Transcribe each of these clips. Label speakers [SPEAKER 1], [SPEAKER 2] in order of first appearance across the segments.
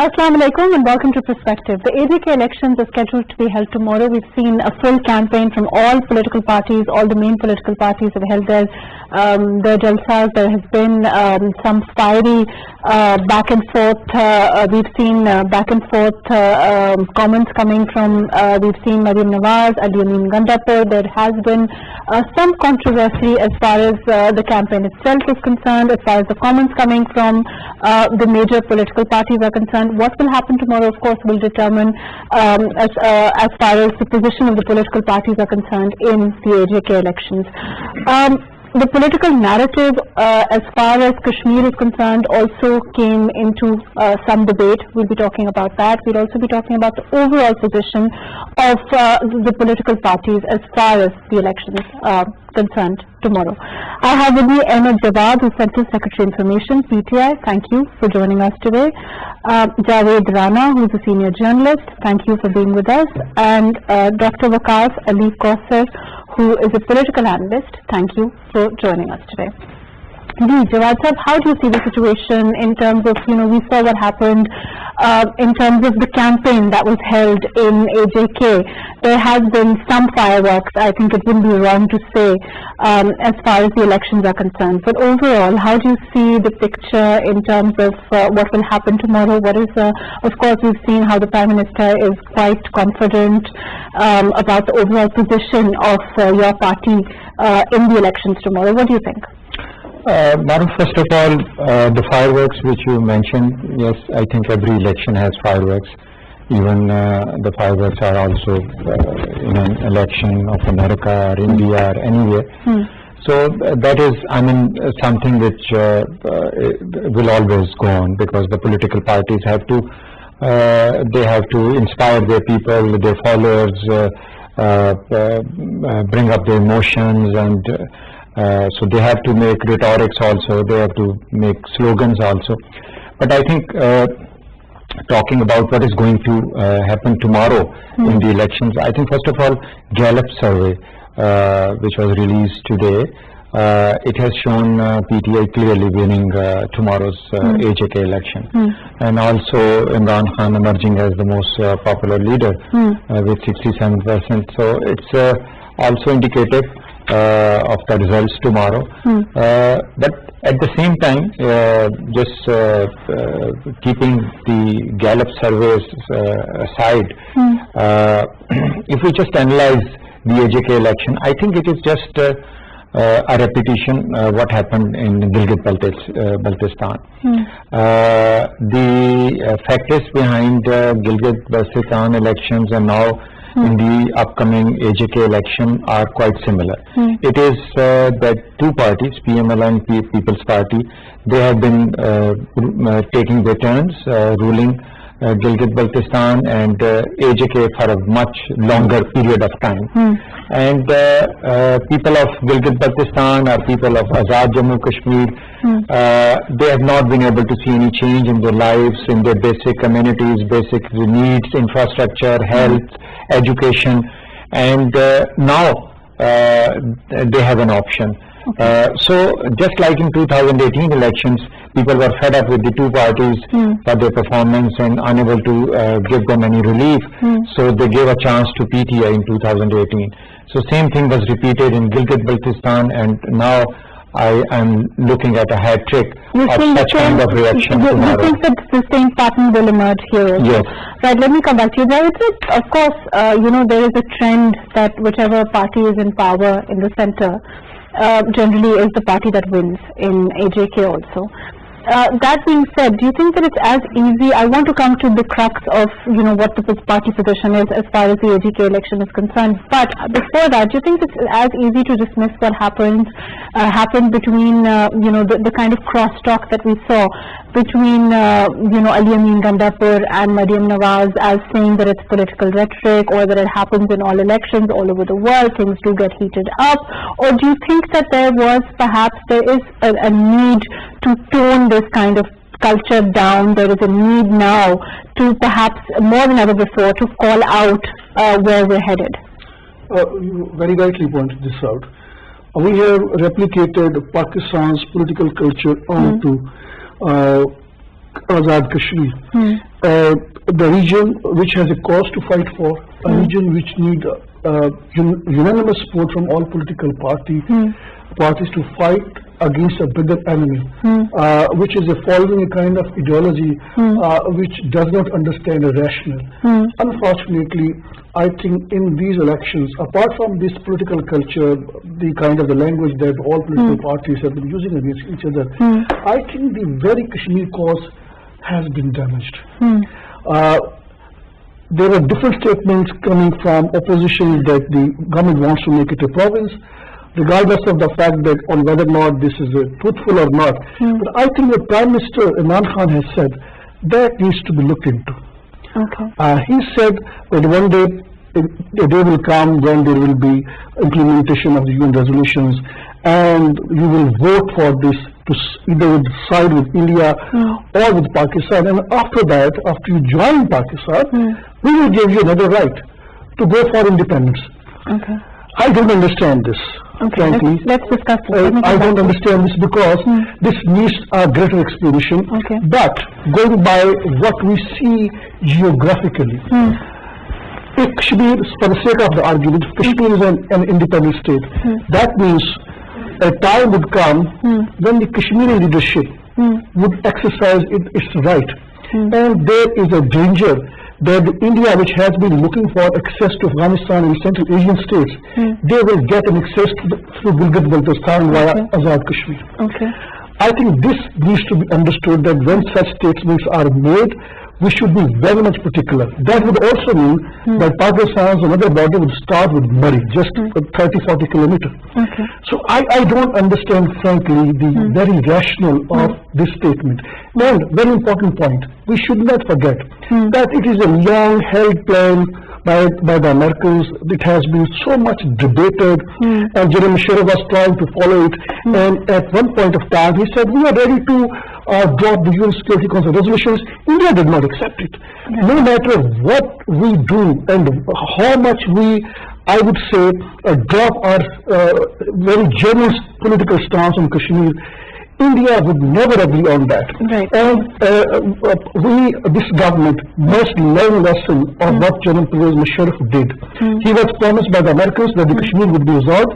[SPEAKER 1] Assalamu alaikum and welcome to Perspective. The AJK elections are scheduled to be held tomorrow. We've seen a full campaign from all political parties. All the main political parties have held their jalsas. There has been some fiery back and forth. We've seen back and forth comments coming from, we've seen Maryam Nawaz, Al-Yamin Gandapur. There has been some controversy as far as the campaign itself is concerned, as far as the comments coming from the major political parties are concerned. What will happen tomorrow, of course, will determine as far as the position of the political parties are concerned in the AJK elections. The political narrative as far as Kashmir is concerned also came into some debate. We'll be talking about that. We'll also be talking about the overall position of the political parties as far as the elections are concerned tomorrow. I have with me Ahmed Jawad, who's Central Secretary Information, PTI. Thank you for joining us today. Javed Rana, who's a senior journalist. Thank you for being with us. And Dr. Waqas Ali Kausar, who is a political analyst. Thank you for joining us today. Jawad Sahab, how do you see the situation in terms of, we saw what happened in terms of the campaign that was held in AJK. There has been some fireworks, I think it wouldn't be wrong to say, as far as the elections are concerned. But overall, how do you see the picture in terms of what will happen tomorrow? What is, of course, we've seen how the Prime Minister is quite confident about the overall position of your party in the elections tomorrow. What do you think?
[SPEAKER 2] Mahrukh, first of all, the fireworks which you mentioned, yes, I think every election has fireworks. Even the fireworks are also in an election of America or India or anywhere. So that is, something which will always go on, because the political parties have to, they have to inspire their people, their followers, bring up their emotions, and so they have to make rhetorics also, they have to make slogans also. But I think talking about what is going to happen tomorrow in the elections, I think first of all, Gallup survey which was released today, it has shown PTI clearly winning tomorrow's AJK election, and also Imran Khan emerging as the most popular leader with 67%. So it's also indicative of the results tomorrow. But at the same time, just keeping the Gallup surveys aside, if we just analyze the AJK election, I think it is just a repetition what happened in Gilgit-Baltistan. The factors behind Gilgit-Baltistan elections and now in the upcoming AJK election are quite similar. It is that two parties, PML and People's Party, they have been taking their turns, ruling Gilgit-Baltistan and AJK for a much longer period of time. And people of Gilgit-Baltistan or people of Azad Jammu Kashmir, they have not been able to see any change in their lives, in their basic amenities, basic needs, infrastructure, health, education, and now they have an option. So just like in 2018 elections, people were fed up with the two parties for their performance and unable to give them any relief, so they gave a chance to PTI in 2018. So same thing was repeated in Gilgit-Baltistan, and now I am looking at a hat trick of such kind of reaction tomorrow.
[SPEAKER 1] You think that the same pattern will emerge here?
[SPEAKER 2] Yes.
[SPEAKER 1] Right, let me come back to you. There is, of course, there is a trend that whichever party is in power in the center generally is the party that wins in AJK also. That being said, do you think that it's as easy? I want to come to the crux of what the party position is as far as the AJK election is concerned. But before that, do you think it's as easy to dismiss what happened between the kind of crosstalk that we saw between Al-Yamin Gandapur and Maryam Nawaz as saying that it's political rhetoric, or that it happens in all elections all over the world, things do get heated up? Or do you think that there is a need to tone this kind of culture down? There is a need now to perhaps more than ever before to call out where we're headed.
[SPEAKER 3] You very rightly pointed this out. We have replicated Pakistan's political culture onto Azad Kashmir. the region which has a cause to fight for, a region which need unanimous support from all political parties to fight against a bigger enemy, which is following a kind of ideology which does not understand a rationale. Unfortunately, I think in these elections, apart from this political culture, the kind of the language that all political parties have been using against each other, I think the very Kashmir cause has been damaged. There are different statements coming from opposition that the government wants to make it a province, regardless of the fact that on whether or not this is truthful or not. But I think the Prime Minister Imran Khan has said that needs to be looked into. He said that one day a day will come when there will be implementation of the UN resolutions, and you will vote for this to either side with India or with Pakistan, and after that, after you join Pakistan, we will give you another right to go for independence. I don't understand this. Frankly,
[SPEAKER 1] let's discuss this.
[SPEAKER 3] I don't understand this because this needs a greater explanation. But going by what we see geographically, if Kashmir, for the sake of the argument, Kashmir is an independent state, that means a time would come when the Kashmiri leadership would exercise its right, and there is a danger that India, which has been looking for access to Afghanistan and Central Asian states, they will get an access through Gilgit-Baltistan via Azad Kashmir. I think this needs to be understood, that when such statements are made, we should be very much particular. That would also mean that Pakistan's another border would start with Murray, just 30-40 kilometers. So I don't understand, frankly, the very rationale of this statement. And very important point, we should not forget that it is a long-held plan by the Americans. It has been so much debated, and Jeremy Sheriff was trying to follow it. And at one point of time, he said, we are ready to drop the UN Security Council resolutions. India did not accept it. No matter what we do and how much we, I would say, drop our very generous political stance on Kashmir, India would never agree on that. And this government must learn a lesson of what General Pervez Musharraf did. He was promised by the Americans that the Kashmir would be resolved,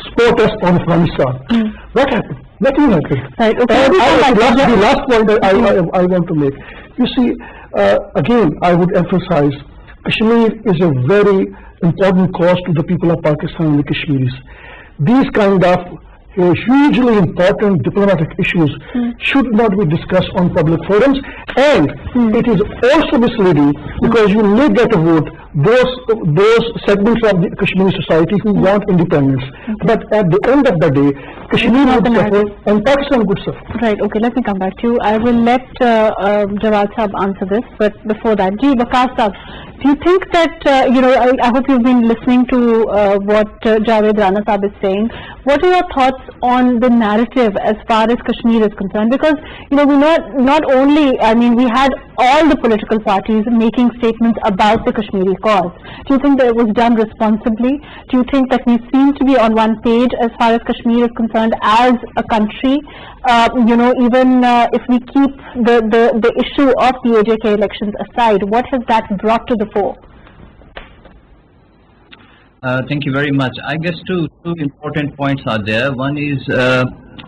[SPEAKER 3] support us on Afghanistan. What happened? Nothing happened. And the last point that I want to make, you see, again, I would emphasize, Kashmir is a very important cause to the people of Pakistan and the Kashmiris. These kind of hugely important diplomatic issues should not be discussed on public forums, and it is also misleading because you may get a vote those segments of the Kashmiri society who want independence, but at the end of the day, Kashmir would suffer and Pakistan would suffer.
[SPEAKER 1] Right, okay, let me come back to you. I will let Jawad Saab answer this, but before that, Waqas Saab, do you think that, I hope you've been listening to what Javed Rana Saab is saying. What are your thoughts on the narrative as far as Kashmir is concerned? Because, we not only, we had all the political parties making statements about the Kashmiri cause. Do you think that it was done responsibly? Do you think that we seem to be on one page as far as Kashmir is concerned as a country? Even if we keep the issue of the AJK elections aside, what has that brought to the fore?
[SPEAKER 4] Thank you very much. I guess two important points are there. One is,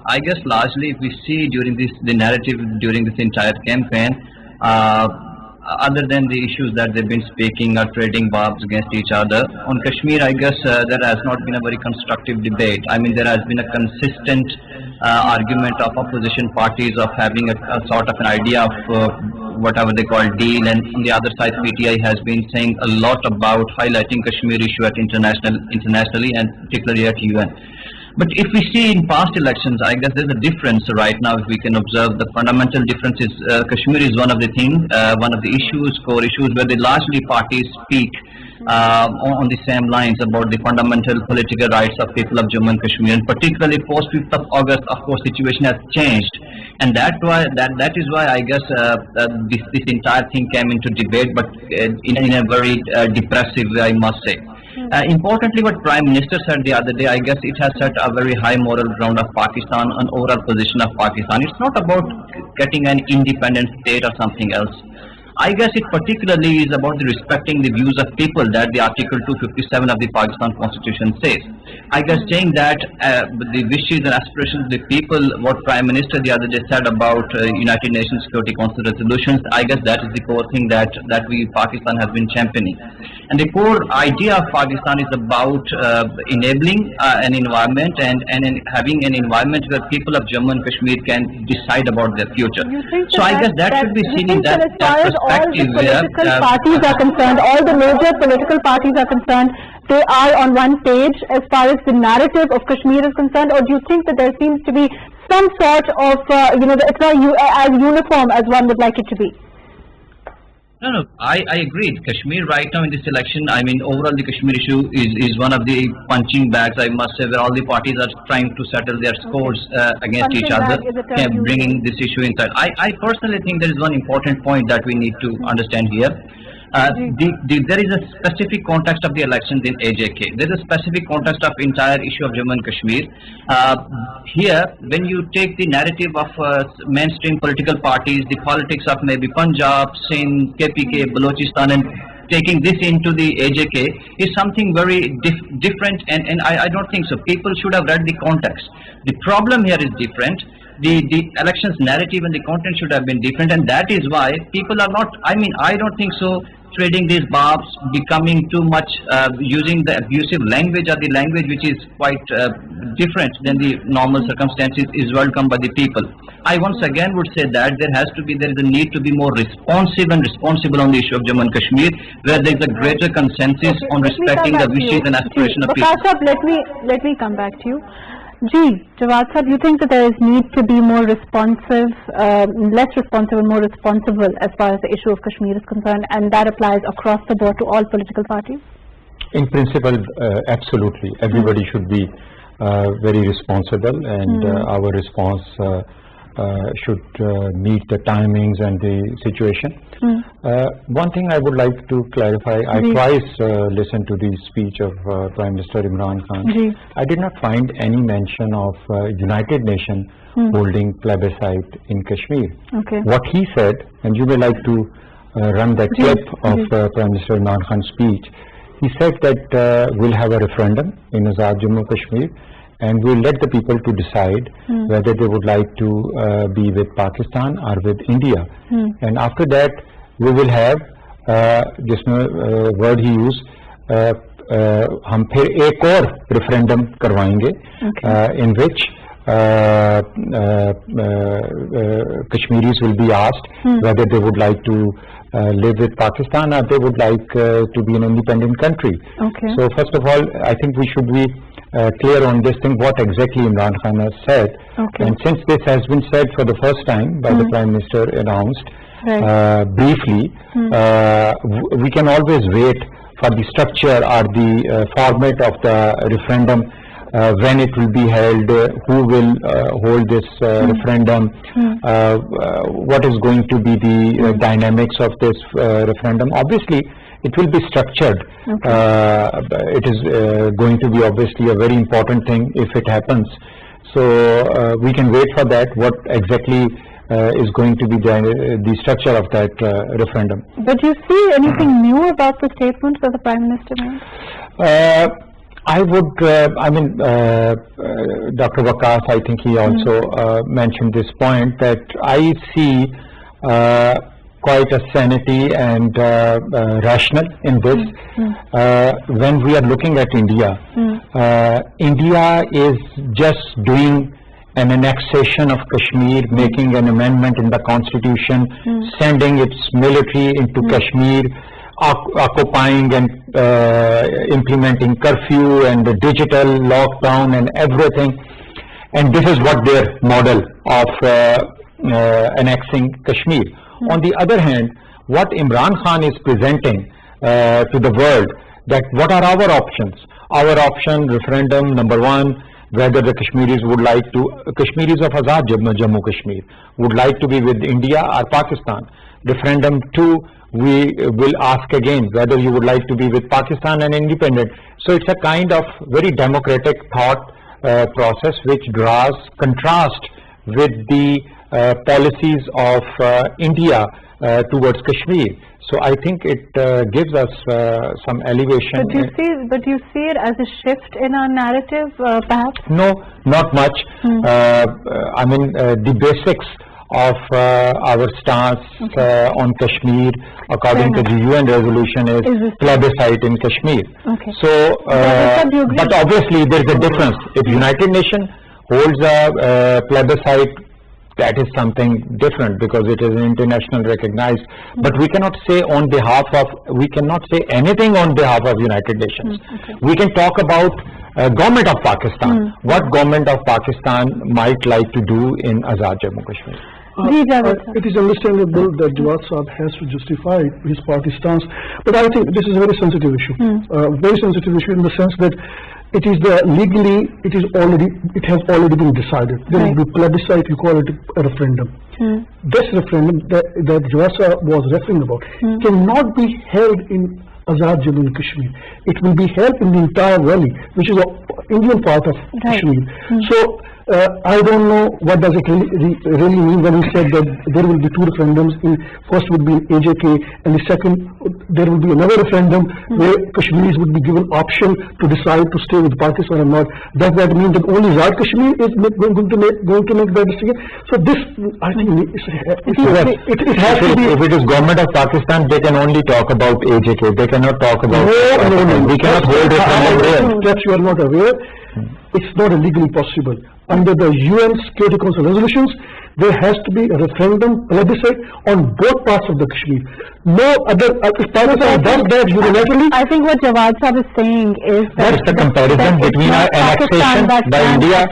[SPEAKER 4] I guess largely if we see during the narrative during this entire campaign, other than the issues that they've been speaking or trading barbs against each other, on Kashmir, I guess there has not been a very constructive debate. There has been a consistent argument of opposition parties of having a sort of an idea of whatever they call deal, and on the other side, PTI has been saying a lot about highlighting Kashmir issue at internationally and particularly at UN. But if we see in past elections, I guess there's a difference right now. If we can observe, the fundamental difference is Kashmir is one of the things, one of the issues, core issues, where the largely parties speak on the same lines about the fundamental political rights of people of Jammu and Kashmir, and particularly post 5th of August, of course, situation has changed, and that is why I guess this entire thing came into debate, but in a very depressive way, I must say. Importantly, what Prime Minister said the other day, I guess it has set a very high moral ground of Pakistan, an overall position of Pakistan. It's not about getting an independent state or something else. I guess it particularly is about the respecting the views of people that the Article 257 of the Pakistan Constitution says. I guess saying that the wishes and aspirations of the people, what Prime Minister the other day said about United Nations Security Council resolutions, I guess that is the core thing that Pakistan has been championing. And the core idea of Pakistan is about enabling an environment and having an environment where people of Jammu and Kashmir can decide about their future. So I guess that should be seen in that perspective.
[SPEAKER 1] All the political parties are concerned, all the major political parties are concerned, they are on one page as far as the narrative of Kashmir is concerned, or do you think that there seems to be some sort of, it's not as uniform as one would like it to be?
[SPEAKER 4] No, I agree. Kashmir right now in this election, I mean, overall the Kashmir issue is one of the punching bags, I must say, where all the parties are trying to settle their scores against
[SPEAKER 1] Punching
[SPEAKER 4] each other,
[SPEAKER 1] bag
[SPEAKER 4] bringing this issue inside. I personally think there is one important point that we need to understand here. There is a specific context of the elections in AJK. There is a specific context of entire issue of Jammu and Kashmir. Here, when you take the narrative of mainstream political parties, the politics of maybe Punjab, Sindh, KPK, Balochistan, and taking this into the AJK is something very different, and I don't think so. People should have read the context. The problem here is different. The elections narrative and the content should have been different, and that is why people are not, I don't think so, trading these barbs, becoming too much, using the abusive language or the language which is quite different than the normal circumstances is welcomed by the people. I once again would say that there is a need to be more responsive and responsible on the issue of Jammu and Kashmir, where there is a greater consensus on respecting the wishes and aspirations of people.
[SPEAKER 1] Let me come back to you. Jawad Sahab, you think that there is need to be more responsive, less responsive and more responsible as far as the issue of Kashmir is concerned, and that applies across the board to all political parties?
[SPEAKER 2] In principle, absolutely. Everybody should be very responsible, and our response should meet the timings and the situation. One thing I would like to clarify, I twice listened to the speech of Prime Minister Imran Khan. I did not find any mention of United Nations holding plebiscite in Kashmir. What he said, and you may like to run that clip of Prime Minister Imran Khan's speech, he said that we'll have a referendum in Azad Jammu Kashmir, and we'll let the people to decide whether they would like to be with Pakistan or with India. And after that, we will have, जिसमें word he used, हम फिर एक और referendum करवाएंगे, in which Kashmiris will be asked whether they would like to live with Pakistan or they would like to be an independent country. So first of all, I think we should be clear on this thing, what exactly Imran Khan has said. And since this has been said for the first time by the Prime Minister announced briefly, we can always wait for the structure or the format of the referendum, when it will be held, who will hold this referendum, what is going to be the dynamics of this referendum. Obviously, it will be structured. It is going to be obviously a very important thing if it happens. So we can wait for that, what exactly is going to be the structure of that referendum.
[SPEAKER 1] But do you see anything new about the statements that the Prime Minister made?
[SPEAKER 2] I would, Dr. Waqas, I think he also mentioned this point, that I see quite a sanity and rational in this. When we are looking at India, India is just doing an annexation of Kashmir, making an amendment in the constitution, sending its military into Kashmir, occupying and implementing curfew and the digital lockdown and everything. And this is what their model of annexing Kashmir. On the other hand, what Imran Khan is presenting to the world, that what are our options? Our option, referendum, number one, whether the Kashmiris would like to, Kashmiris of Azad Jammu Kashmir, would like to be with India or Pakistan. Referendum two, we will ask again whether you would like to be with Pakistan and independent. So it's a kind of very democratic thought process which draws contrast with the policies of India towards Kashmir. So I think it gives us some elevation.
[SPEAKER 1] But you see it as a shift in our narrative, perhaps?
[SPEAKER 2] No, not much. I mean, the basics of our stance on Kashmir, according to the UN resolution, is plebiscite in Kashmir.
[SPEAKER 1] Okay.
[SPEAKER 2] So, but obviously there is a difference. If United Nations holds a plebiscite, that is something different because it is international recognized. But we cannot say anything on behalf of United Nations. We can talk about government of Pakistan. What government of Pakistan might like to do in Azad Jammu Kashmir.
[SPEAKER 3] It is understandable that Jawad Saab has to justify his party stance, but I think this is a very sensitive issue. Very sensitive issue in the sense that it is legally, it has already been decided. There will be plebiscite, you call it a referendum. This referendum that Jawad Saab was referring about cannot be held in Azad Jammu and Kashmir. It will be held in the entire valley, which is an Indian part of Kashmir. So I don't know what does it really mean when he said that there will be two referendums. First would be in AJK, and the second there will be another referendum where Kashmiris would be given option to decide to stay with Pakistan or not. Does that mean that only Azad Kashmir is going to make that decision? So this, I think, it has to be.
[SPEAKER 2] If it is government of Pakistan, they can only talk about AJK. They cannot talk about. No. We cannot hold referendum there.
[SPEAKER 3] Perhaps you are not aware. It's not legally possible. Under the UN Security Council resolutions, there has to be a referendum, plebiscite on both parts of the Kashmir. No other, if Pakistan does that unilaterally.
[SPEAKER 1] I think what Jawad Saab is saying is that
[SPEAKER 2] the comparison between our annexation by India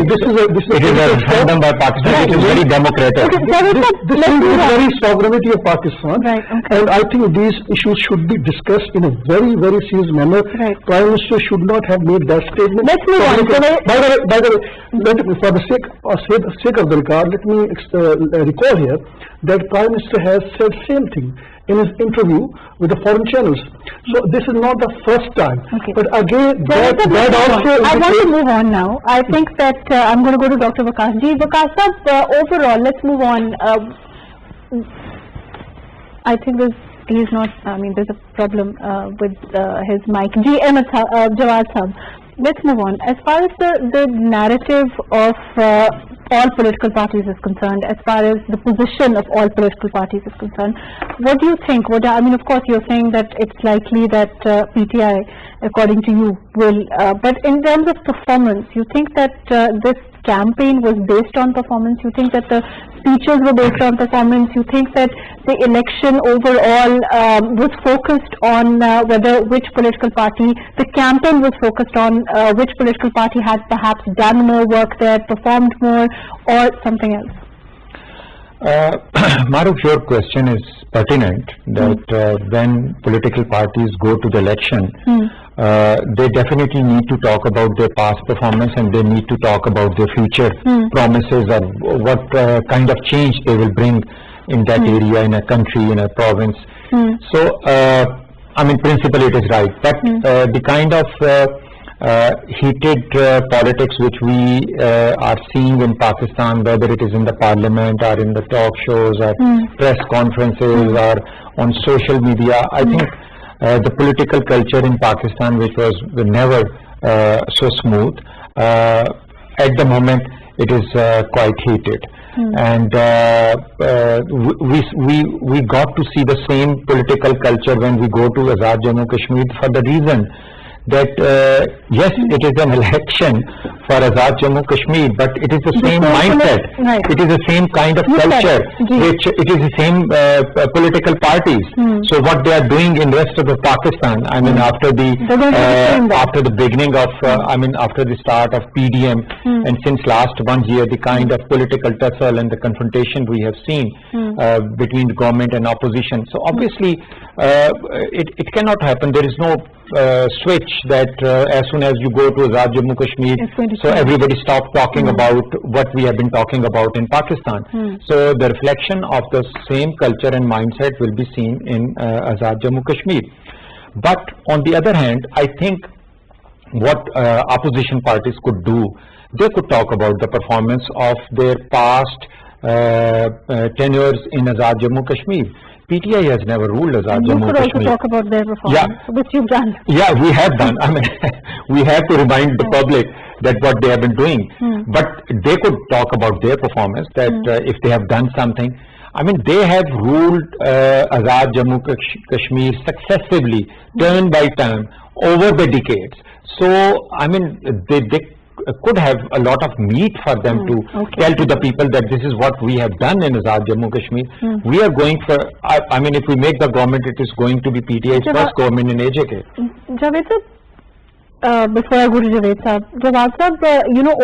[SPEAKER 3] this is
[SPEAKER 2] a referendum by Pakistan, which is very democratic.
[SPEAKER 3] This is the very sovereignty of Pakistan, and I think these issues should be discussed in a very, very serious manner. Prime Minister should not have made that statement.
[SPEAKER 1] Let's move on.
[SPEAKER 3] By the way, for the sake of the record, let me recall here that Prime Minister has said same thing in his interview with the foreign channels. So this is not the first time. But again, that also.
[SPEAKER 1] I want to move on now. I think that I'm going to go to Dr. Vikas. Vikas, overall, let's move on. I think he's not. I mean, there's a problem with his mic. Jawad Saab. Let's move on. As far as the narrative of all political parties is concerned, as far as the position of all political parties is concerned, what do you think? I mean, of course, you're saying that it's likely that PTI, according to you, will. But in terms of performance, you think that this campaign was based on performance? You think that the speeches were based on performance? You think that the election overall was focused on which political party, the campaign was focused on which political party had perhaps done more work there, performed more, or something else?
[SPEAKER 2] Mahrukh, your question is pertinent that when political parties go to the election, they definitely need to talk about their past performance and they need to talk about their future promises of what kind of change they will bring in that area, in a country, in a province. So, I mean, principally it is right, but the kind of heated politics which we are seeing in Pakistan, whether it is in the parliament or in the talk shows or press conferences or on social media, I think the political culture in Pakistan, which was never so smooth, at the moment it is quite heated. And we got to see the same political culture when we go to Azad Jammu Kashmir, for the reason that yes, it is an election for Azad Jammu Kashmir, but it is the same mindset. It is the same kind of culture. Which it is the same political parties. So what they are doing in rest of the Pakistan, I mean, after the beginning of, after the start of PDM, and since last 1 year, the kind of political tussle and the confrontation we have seen between the government and opposition. So obviously, it cannot happen. There is no switch that as soon as you go to Azad Jammu Kashmir, so everybody stops talking about what we have been talking about in Pakistan. So the reflection of the same culture and mindset will be seen in Azad Jammu Kashmir. But on the other hand, I think what opposition parties could do. They could talk about the performance of their past tenures in Azad Jammu Kashmir. PTI has never ruled Azad
[SPEAKER 1] You
[SPEAKER 2] Jammu
[SPEAKER 1] could also
[SPEAKER 2] Kashmir.
[SPEAKER 1] talk about their performance, which you've done.
[SPEAKER 2] Yeah, we have done. I mean, we have to remind the public that what they have been doing. But they could talk about their performance, that if they have done something. I mean, they have ruled Azad Jammu Kashmir successively, turn by turn, over the decades. So, I mean, they could have a lot of meat for them to tell to the people that this is what we have done in Azad Jammu Kashmir. We are going for, I mean, if we make the government, it is going to be PTI's first government in AJK.
[SPEAKER 1] Javed sir, before I go to Javed sir,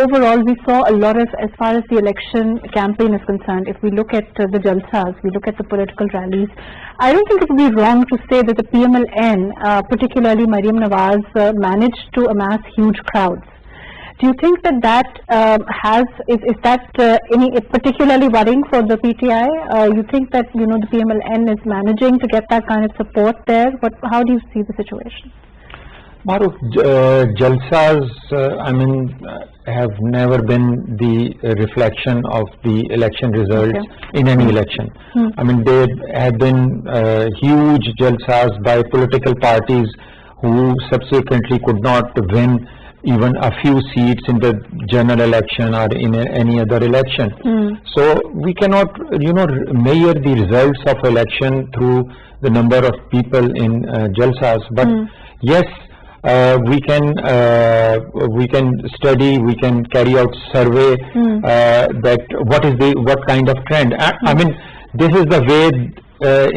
[SPEAKER 1] overall we saw a lot of, as far as the election campaign is concerned, if we look at the jalsas, we look at the political rallies, I don't think it would be wrong to say that the PMLN, particularly Maryam Nawaz, managed to amass huge crowds. Do you think that is that any particularly worrying for the PTI? You think that the PMLN is managing to get that kind of support there? How do you see the situation?
[SPEAKER 2] Mahrukh, jalsas, I mean, have never been the reflection of the election results in any election. I mean, there have been huge jalsas by political parties who subsequently could not win even a few seats in the general election or in any other election. So we cannot, measure the results of election through the number of people in jalsas. But yes, we can study, we can carry out survey that what kind of trend. I mean, this is the way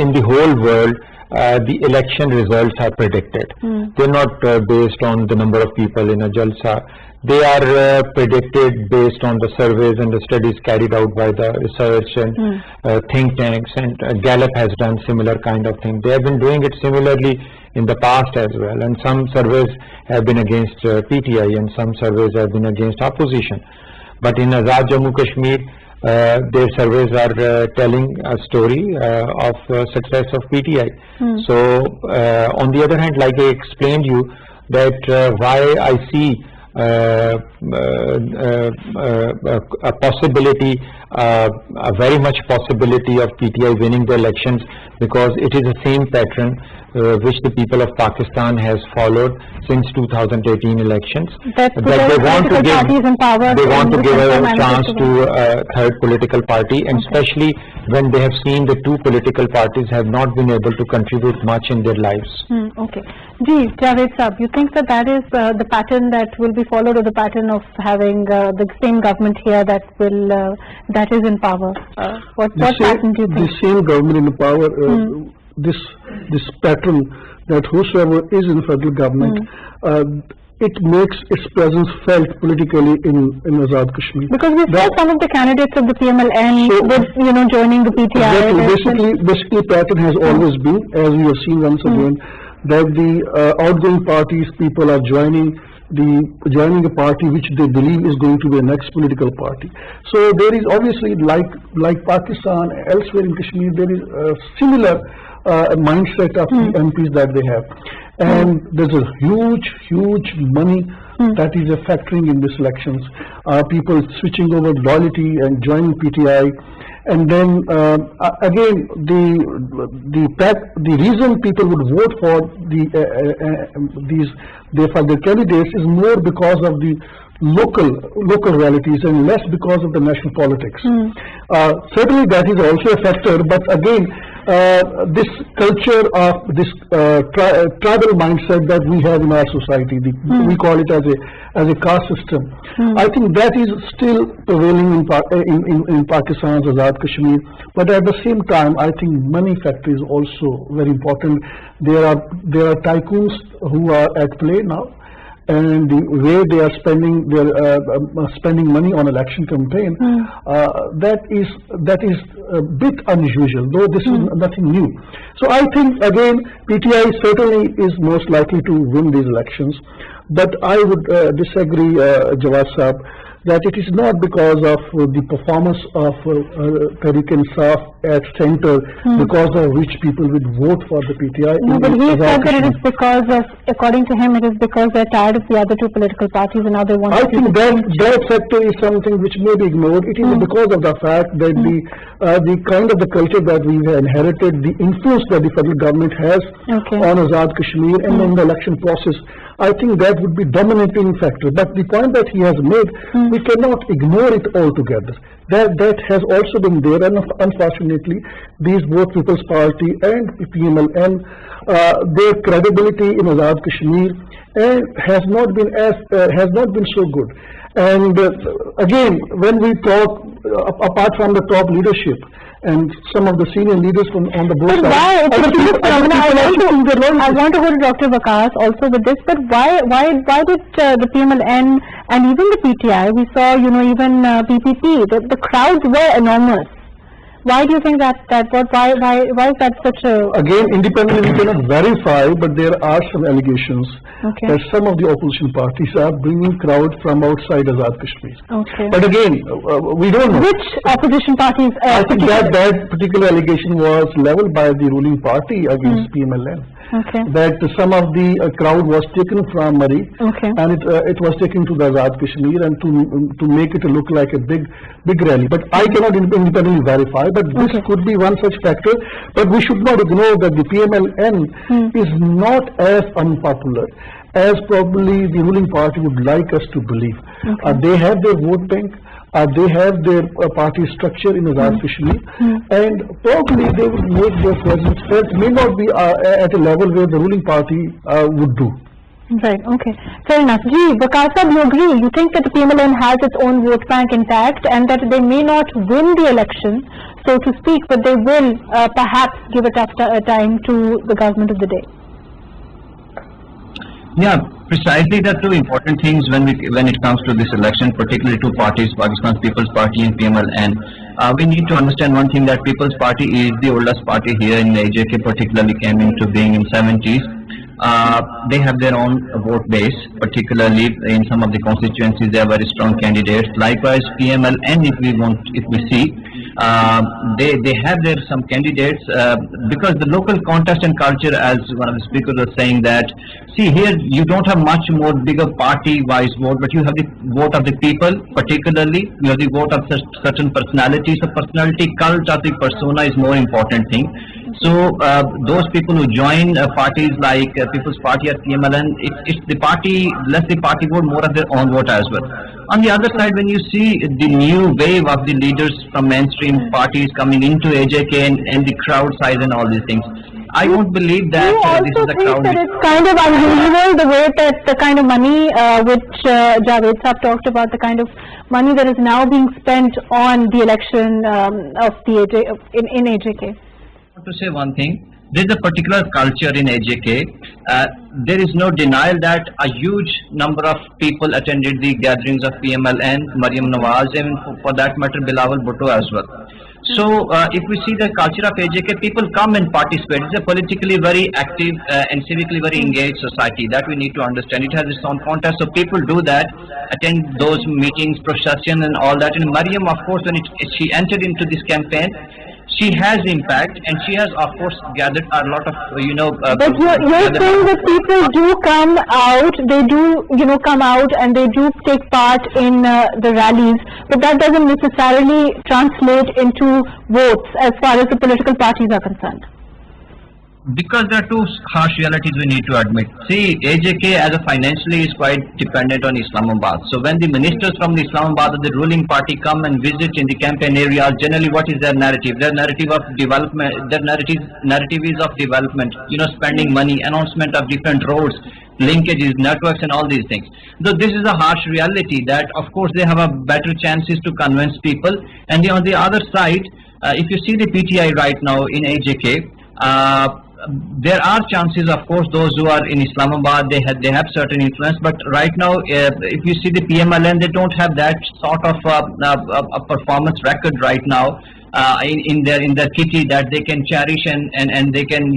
[SPEAKER 2] in the whole world the election results are predicted. They're not based on the number of people in a jalsa. They are predicted based on the surveys and the studies carried out by the research and think tanks, and Gallup has done similar kind of thing. They have been doing it similarly in the past as well, and some surveys have been against PTI and some surveys have been against opposition. But in Azad Jammu Kashmir, their surveys are telling a story of success of PTI. So on the other hand, like I explained you, that why I see a possibility, a very much possibility of PTI winning the elections, because it is the same pattern which the people of Pakistan has followed since 2018 elections. That they want to give a chance to a third political party, and especially when they have seen the two political parties have not been able to contribute much in their lives.
[SPEAKER 1] Okay. Javed Saab, you think that is the pattern that will be followed, or the pattern of having the same government here that is in power? What pattern do you think?
[SPEAKER 3] The same government in power, this pattern that whosoever is in federal government, it makes its presence felt politically in Azad Kashmir.
[SPEAKER 1] Because we saw some of the candidates of the PMLN joining the PTI.
[SPEAKER 3] Basically, pattern has always been, as we have seen once again, that the outgoing parties, people are joining a party which they believe is going to be the next political party. So there is obviously, like Pakistan, elsewhere in Kashmir, there is a similar mindset of the MPs that they have. And there's a huge money that is factoring in these elections. People switching over loyalty and joining PTI. And then again, the reason people would vote for their candidates is more because of the local realities and less because of the national politics. Certainly that is also a factor, but again, this culture of this tribal mindset that we have in our society, we call it as a caste system. I think that is still prevailing in Pakistan's Azad Kashmir. But at the same time, I think money factor is also very important. There are tycoons who are at play now, and the way they are spending money on election campaign, that is a bit unusual, though this is nothing new. So I think again, PTI certainly is most likely to win these elections, but I would disagree, Jawad Saab, that it is not because of the performance of Tehreek-e-Insaf at center, because of which people would vote for the PTI.
[SPEAKER 1] No, but he said that it is because of, according to him, it is because they're tired of the other two political parties and now they want
[SPEAKER 3] I
[SPEAKER 1] to
[SPEAKER 3] think that factor is something which may be ignored. It is because of the fact that the kind of the culture that we have inherited, the influence that the federal government has on Azad Kashmir and on the election process, I think that would be dominating factor. But the point that he has made, we cannot ignore it altogether. That has also been there, and unfortunately, these both People's Party and PMLN, their credibility in Azad Kashmir has not been so good. And again, when we talk apart from the top leadership and some of the senior leaders on the board,
[SPEAKER 1] but why? I want to go to Dr. Waqas also with this. But why did the PMLN and even the PTI? We saw, even PPP. The crowds were enormous. Why do you think why is that such a...
[SPEAKER 3] Again, independently we cannot verify, but there are some allegations that some of the opposition parties are bringing crowd from outside Azad Kashmir. But again, we don't know.
[SPEAKER 1] Which opposition parties?
[SPEAKER 3] I think that particular allegation was leveled by the ruling party against PMLN. That some of the crowd was taken from Mari and it was taken to the Azad Kashmir and to make it look like a big rally. But I cannot independently verify, but this could be one such factor. But we should not ignore that the PMLN is not as unpopular as probably the ruling party would like us to believe. They have their vote bank. They have their party structure in Azad Kashmir, and probably they would make their presence felt, may not be at a level where the ruling party would do.
[SPEAKER 1] Right, fair enough. Waqas sahab, you agree? You think that the PMLN has its own vote bank intact and that they may not win the election, so to speak, but they will perhaps give a tough time to the government of the day?
[SPEAKER 4] Yeah, precisely the two important things when it comes to this election, particularly two parties, Pakistan People's Party and PMLN. We need to understand one thing, that People's Party is the oldest party here in AJK, particularly came into being in 70s. They have their own vote base, particularly in some of the constituencies they are very strong candidates. Likewise, PMLN, if we see, they have their some candidates because the local contest and culture, as one of the speakers was saying, that see here you don't have much more bigger party wise vote, but you have the vote of the people, particularly you have the vote of certain personalities. The personality cult of the persona is more important thing. So those people who join parties like People's Party or PMLN, it's the party, less the party vote, more of their own vote as well. On the other side, when you see the new wave of the leaders from mainstream parties coming into AJK and the crowd size and all these things, I won't believe that this is a crowd.
[SPEAKER 1] That it's kind of unusual the way that the kind of money which Javed Saab talked about, the kind of money that is now being spent on the election of the in AJK.
[SPEAKER 4] To say one thing, there is a particular culture in AJK. There is no denial that a huge number of people attended the gatherings of PMLN, Maryam Nawaz, and for that matter Bilawal Bhutto as well. So if we see the culture of AJK, people come and participate. It's a politically very active and civically very engaged society that we need to understand. It has its own context, so people do that, attend those meetings, procession and all that. And Maryam, of course, when she entered into this campaign, she has impact, and she has, of course, gathered a lot of,
[SPEAKER 1] but you're saying that people do come out, they do, come out and they do take part in the rallies, but that doesn't necessarily translate into votes as far as the political parties are concerned.
[SPEAKER 4] Because there are two harsh realities we need to admit. See, AJK as a financially is quite dependent on Islamabad. So when the ministers from the Islamabad or the ruling party come and visit in the campaign areas, generally what is their narrative? Their narrative of development, their narrative is of development, spending money, announcement of different roads, linkages, networks and all these things. So this is a harsh reality that of course they have a better chances to convince people. And on the other side, if you see the PTI right now in AJK, there are chances, of course, those who are in Islamabad, they have certain influence, but right now, if you see the PMLN, they don't have that sort of a performance record right now in their kitty that they can cherish and they can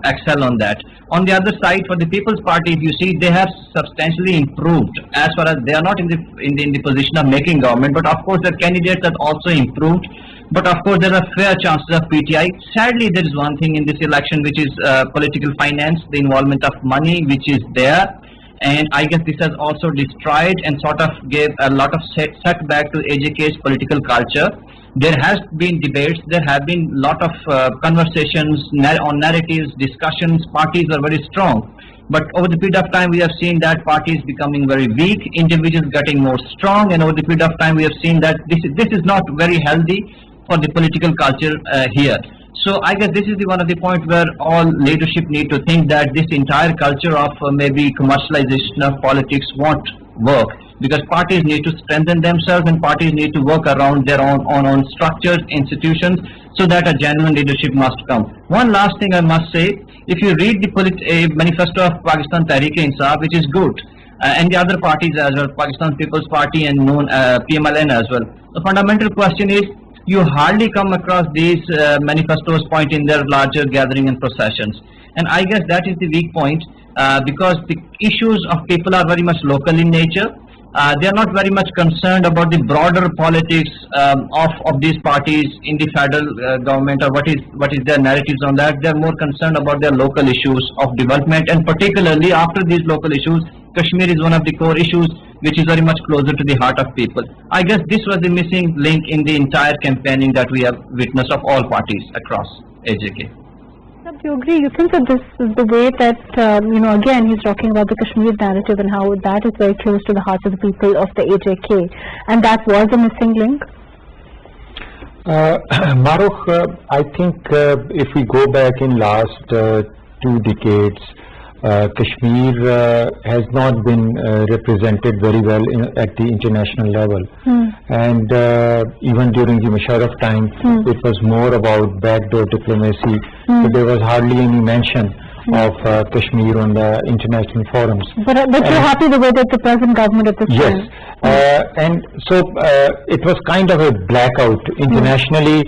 [SPEAKER 4] excel on that. On the other side, for the People's Party, if you see, they have substantially improved as far as they are not in the position of making government, but of course their candidates have also improved. But of course there are fair chances of PTI. Sadly, there is one thing in this election which is political finance, the involvement of money which is there. And I guess this has also destroyed and sort of gave a lot of setback to AJK's political culture. There has been debates, there have been lot of conversations on narratives, discussions, parties are very strong. But over the period of time, we have seen that parties becoming very weak, individuals getting more strong, and over the period of time, we have seen that this is not very healthy for the political culture here. So I guess this is one of the points where all leadership need to think that this entire culture of maybe commercialization of politics won't work, because parties need to strengthen themselves and parties need to work around their own structures, institutions, so that a genuine leadership must come. One last thing I must say, if you read the manifesto of Pakistan Tehreek-e-Insaf, which is good, and the other parties as well, Pakistan People's Party and known PMLN as well, the fundamental question is, you hardly come across these manifestos point in their larger gathering and processions. And I guess that is the weak point, because the issues of people are very much local in nature. They are not very much concerned about the broader politics of these parties in the federal government, or what is their narratives on that. They are more concerned about their local issues of development, and particularly after these local issues, Kashmir is one of the core issues which is very much closer to the heart of people. I guess this was the missing link in the entire campaigning that we have witnessed of all parties across AJK.
[SPEAKER 1] Do you agree? You think that this is the way that, again, he's talking about the Kashmir narrative and how that is very close to the hearts of the people of the AJK, and that was a missing link?
[SPEAKER 2] Mahrukh, I think if we go back in last 2 decades, Kashmir has not been represented very well at the international level. And even during the Musharraf time, it was more about backdoor diplomacy, but there was hardly any mention of Kashmir on the international forums.
[SPEAKER 1] But you're happy the way that the present government at this time?
[SPEAKER 2] Yes, and so it was kind of a blackout. Internationally,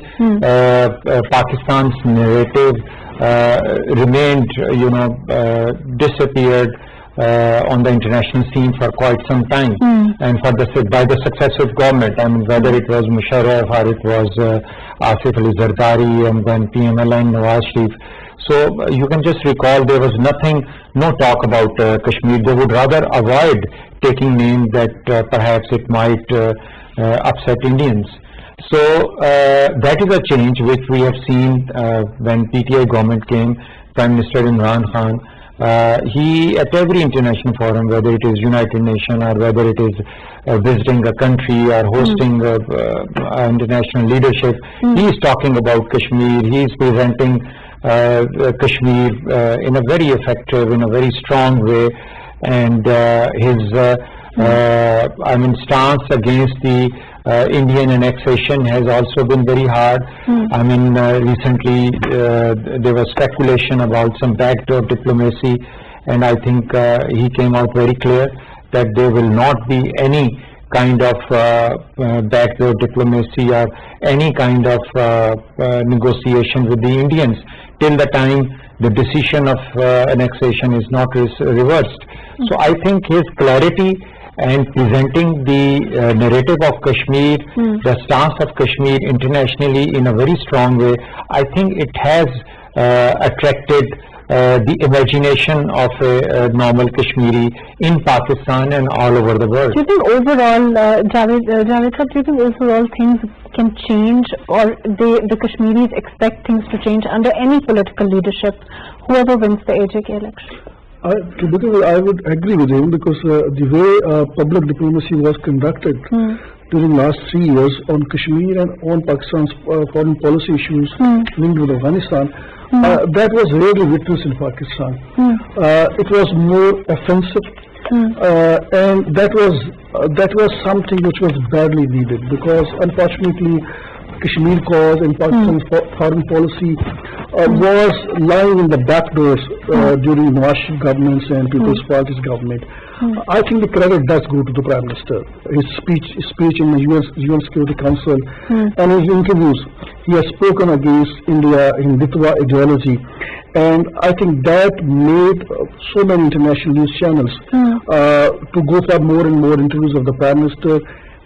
[SPEAKER 2] Pakistan's narrative remained, disappeared on the international scene for quite some time, and by the successive government. I mean, whether it was Musharraf or it was Asif Ali Zardari and then PMLN Nawaz Sharif. So you can just recall there was no talk about Kashmir. They would rather avoid taking names that perhaps it might upset Indians. So that is a change which we have seen when PTI government came. Prime Minister Imran Khan, he at every international forum, whether it is United Nations or whether it is visiting a country or hosting international leadership, he is talking about Kashmir. He is presenting Kashmir in a very effective, in a very strong way, and his stance against the Indian annexation has also been very hard. I mean, recently there was speculation about some backdoor diplomacy, and I think he came out very clear that there will not be any kind of backdoor diplomacy or any kind of negotiation with the Indians till the time the decision of annexation is not reversed. So I think his clarity and presenting the narrative of Kashmir, the stance of Kashmir internationally in a very strong way, I think it has attracted the imagination of a normal Kashmiri in Pakistan and all over the world.
[SPEAKER 1] Do you think overall, Javed sir, do you think overall things can change, or the Kashmiris expect things to change under any political leadership, whoever wins the AJK election?
[SPEAKER 3] I would agree with him, because the way public diplomacy was conducted during last 3 years on Kashmir and on Pakistan's foreign policy issues linked with Afghanistan, that was rarely witnessed in Pakistan. It was more offensive, and that was something which was badly needed, because unfortunately Kashmir cause and Pakistan's foreign policy was lying in the back doors during Nawaz Sharif governments and People's Party's government. I think the credit does go to the Prime Minister. His speech in the UN Security Council and his interviews, he has spoken against India in Litva ideology, and I think that made so many international news channels to go for more and more interviews of the Prime Minister,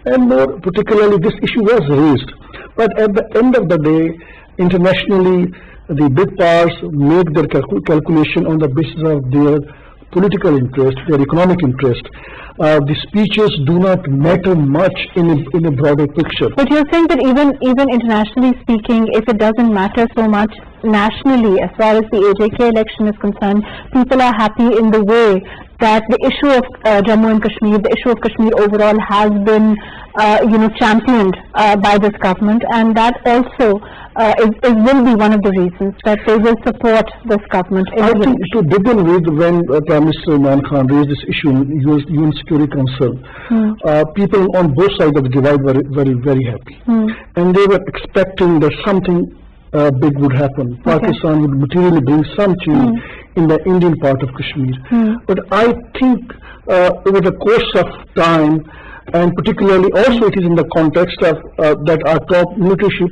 [SPEAKER 3] and more particularly this issue was raised. But at the end of the day, internationally, the big powers make their calculation on the basis of their political interest, their economic interest. The speeches do not matter much in a broader picture.
[SPEAKER 1] But you're saying that even internationally speaking, if it doesn't matter so much nationally, as far as the AJK election is concerned, people are happy in the way that the issue of Jammu and Kashmir, the issue of Kashmir overall has been, championed by this government, and that also will be one of the reasons that they will support this government.
[SPEAKER 3] I think to begin with, when Prime Minister Imran Khan raised this issue in UN Security Council, people on both sides of the divide were very, very happy, and they were expecting that something big would happen. Pakistan would materially bring some change in the Indian part of Kashmir. But I think over the course of time, and particularly also it is in the context of that our top military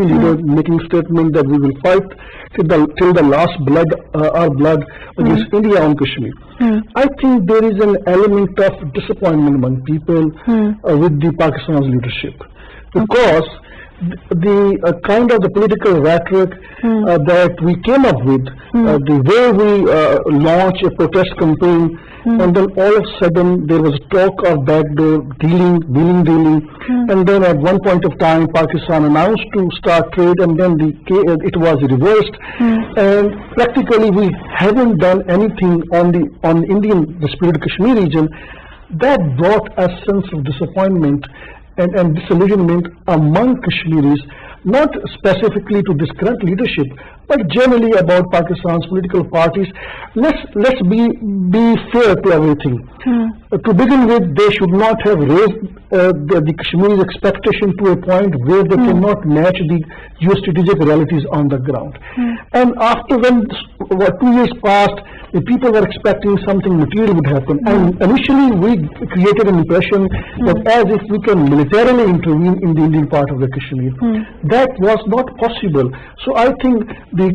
[SPEAKER 3] leader making statement that we will fight till the last our blood against India on Kashmir. I think there is an element of disappointment among people with the Pakistan's leadership, because the kind of the political rhetoric that we came up with, the way we launched a protest campaign, and then all of a sudden there was talk of backdoor dealing, and then at one point of time Pakistan announced to start trade, and then it was reversed, and practically we haven't done anything on the Indian disputed Kashmir region. That brought a sense of disappointment and disillusionment among Kashmiris, not specifically to this current leadership, but generally about Pakistan's political parties. Let's be fair to everything. To begin with, they should not have raised the Kashmiris' expectation to a point where they cannot match the geostrategic realities on the ground. And after when 2 years passed, the people were expecting something material would happen. And initially we created an impression that as if we can militarily intervene in the Indian part of the Kashmir. That was not possible. So I think the